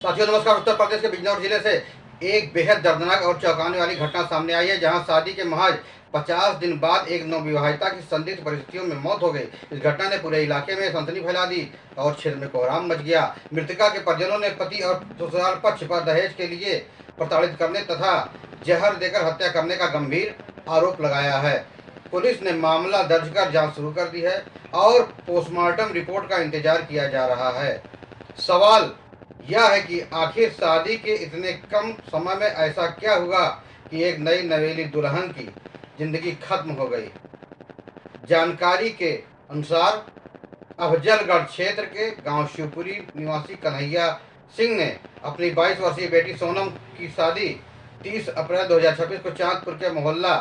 साथियों नमस्कार। उत्तर प्रदेश के बिजनौर जिले से एक बेहद दर्दनाक और चौंकाने वाली घटना सामने आई है, जहां शादी के महज 50 दिन बाद एक नवविवाहिता की संदिग्ध परिस्थितियों में मौत हो गई। इस घटना ने पूरे इलाके में सनसनी फैला दी और क्षेत्र में कोहराम मच गया। मृतका के परिजनों ने पति और ससुराल पक्ष पर दहेज के लिए प्रताड़ित करने तथा जहर देकर हत्या करने का गंभीर आरोप लगाया है। पुलिस ने मामला दर्ज कर जाँच शुरू कर दी है और पोस्टमार्टम रिपोर्ट का इंतजार किया जा रहा है। सवाल यह है कि आखिर शादी के इतने कम समय में ऐसा क्या हुआ कि एक नई नवेली दुल्हन की जिंदगी खत्म हो गई। जानकारी के अनुसार अफजलगढ़ क्षेत्र के गांव शिवपुरी निवासी कन्हैया सिंह ने अपनी 22 वर्षीय बेटी सोनम की शादी 30 अप्रैल 2026 को चांदपुर के मोहल्ला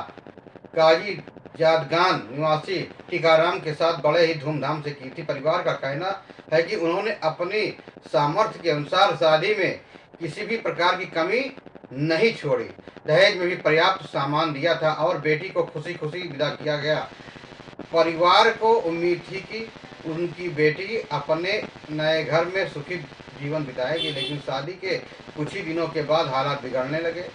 काजी जादगान निवासी टीकाराम के साथ बड़े ही धूमधाम से की थी। परिवार का कहना है कि उन्होंने अपनी सामर्थ्य के अनुसार शादी में किसी भी प्रकार की कमी नहीं छोड़ी। दहेज में भी पर्याप्त सामान दिया था और बेटी को खुशी खुशी विदा किया गया। परिवार को उम्मीद थी कि उनकी बेटी अपने नए घर में सुखी जीवन बिताएगी, लेकिन शादी के कुछ ही दिनों के बाद हालात बिगड़ने लगे।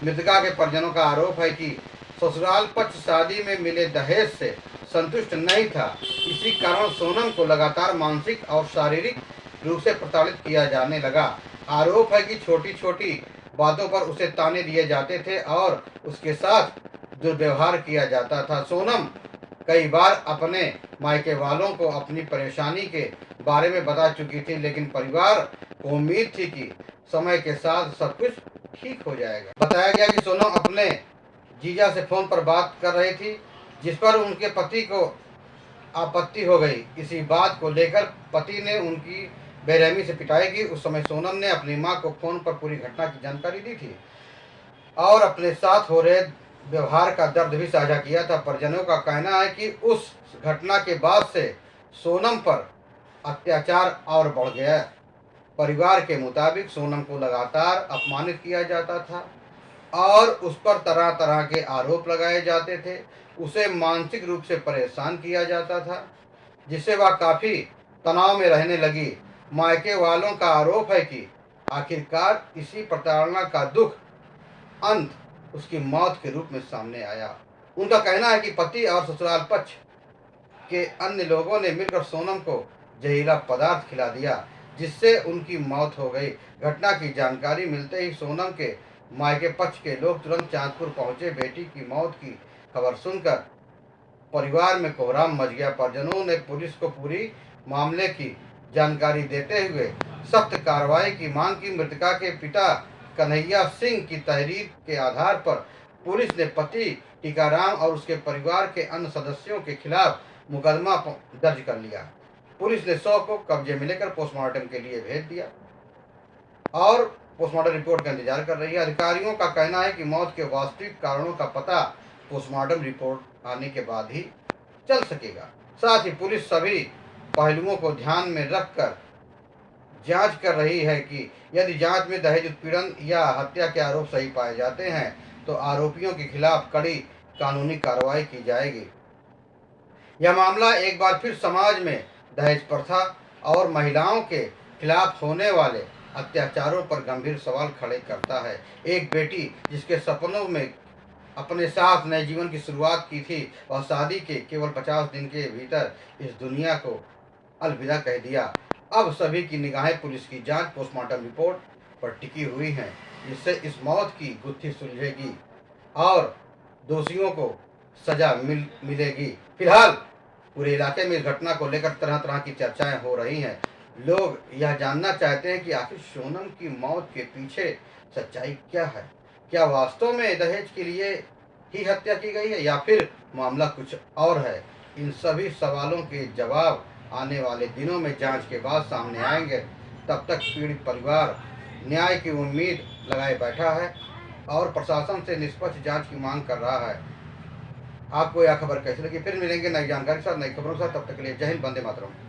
मृतका के परिजनों का आरोप है कि ससुराल पक्ष शादी में मिले दहेज से संतुष्ट नहीं था। इसी कारण सोनम को लगातार मानसिक और शारीरिक रूप से प्रताड़ित किया जाने लगा। आरोप है कि छोटी छोटी बातों पर उसे ताने दिए जाते थे और उसके साथ दुर्व्यवहार किया जाता था। सोनम कई बार अपने मायके वालों को अपनी परेशानी के बारे में बता चुकी थी, लेकिन परिवार को उम्मीद थी कि समय के साथ सब कुछ ठीक हो जाएगा। बताया गया कि सोनम अपने जीजा से फोन पर बात कर रही थी, जिस पर उनके पति को आपत्ति हो गई। इसी बात को लेकर पति ने उनकी बेरहमी से पिटाई की। उस समय सोनम ने अपनी मां को फोन पर पूरी घटना की जानकारी दी थी और अपने साथ हो रहे व्यवहार का दर्द भी साझा किया था। परिजनों का कहना है कि उस घटना के बाद से सोनम पर अत्याचार और बढ़ गया। परिवार के मुताबिक सोनम को लगातार अपमानित किया जाता था और उस पर तरह तरह के आरोप लगाए जाते थे। उसे मानसिक रूप से परेशान किया जाता था, जिससे वह काफ़ी तनाव में रहने लगी। मायके वालों का आरोप है कि आखिरकार इसी प्रताड़ना का दुख अंत उसकी मौत के रूप में सामने आया। उनका कहना है कि पति और ससुराल पक्ष के अन्य लोगों ने मिलकर सोनम को जहरीला पदार्थ खिला दिया, जिससे उनकी मौत हो गई। घटना की जानकारी मिलते ही सोनम के मायके पक्ष के लोग तुरंत चांदपुर पहुंचे। बेटी की मौत की खबर सुनकर परिवार में कोहराम मच गया। परिजनों ने पुलिस को पूरी मामले की जानकारी देते हुए सख्त कार्रवाई की मांग की। मृतका के पिता कन्हैया सिंह की तहरीर के आधार पर पुलिस ने पति टीकाराम और उसके परिवार के अन्य सदस्यों के खिलाफ मुकदमा दर्ज कर लिया। पुलिस ने शव को कब्जे में लेकर पोस्टमार्टम के लिए भेज दिया और पोस्टमार्टम रिपोर्ट का इंतजार कर रही है। अधिकारियों का कहना है कि मौत के वास्तविक कारणों का पता पोस्टमार्टम रिपोर्ट आने के बाद ही चल सकेगा। साथ ही पुलिस सभी पहलुओं को ध्यान में रखकर जांच कर रही है कि यदि जांच में दहेज उत्पीड़न या हत्या के आरोप सही पाए जाते हैं तो आरोपियों के खिलाफ कड़ी कानूनी कार्रवाई की जाएगी। यह मामला एक बार फिर समाज में दहेज प्रथा और महिलाओं के खिलाफ होने वाले अत्याचारों पर गंभीर सवाल खड़े करता है। एक बेटी जिसके सपनों में अपने साथ नए जीवन की शुरुआत की थी, वह शादी के केवल 50 दिन के भीतर इस दुनिया को अलविदा कह दिया। अब सभी की निगाहें पुलिस की जांच पोस्टमार्टम रिपोर्ट पर टिकी हुई हैं, जिससे इस मौत की गुत्थी सुलझेगी और दोषियों को सजा मिलेगी। फिलहाल पूरे इलाके में इस घटना को लेकर तरह तरह की चर्चाएं हो रही हैं। लोग यह जानना चाहते हैं कि आखिर सोनम की मौत के पीछे सच्चाई क्या है। क्या वास्तव में दहेज के लिए ही हत्या की गई है या फिर मामला कुछ और है। इन सभी सवालों के जवाब आने वाले दिनों में जांच के बाद सामने आएंगे। तब तक पीड़ित परिवार न्याय की उम्मीद लगाए बैठा है और प्रशासन से निष्पक्ष जांच की मांग कर रहा है। आपको यह खबर कैसी लगी? फिर मिलेंगे नई जानकारी के साथ, नई खबरों के साथ। तब तक के लिए जय हिंद, वंदे मातरम।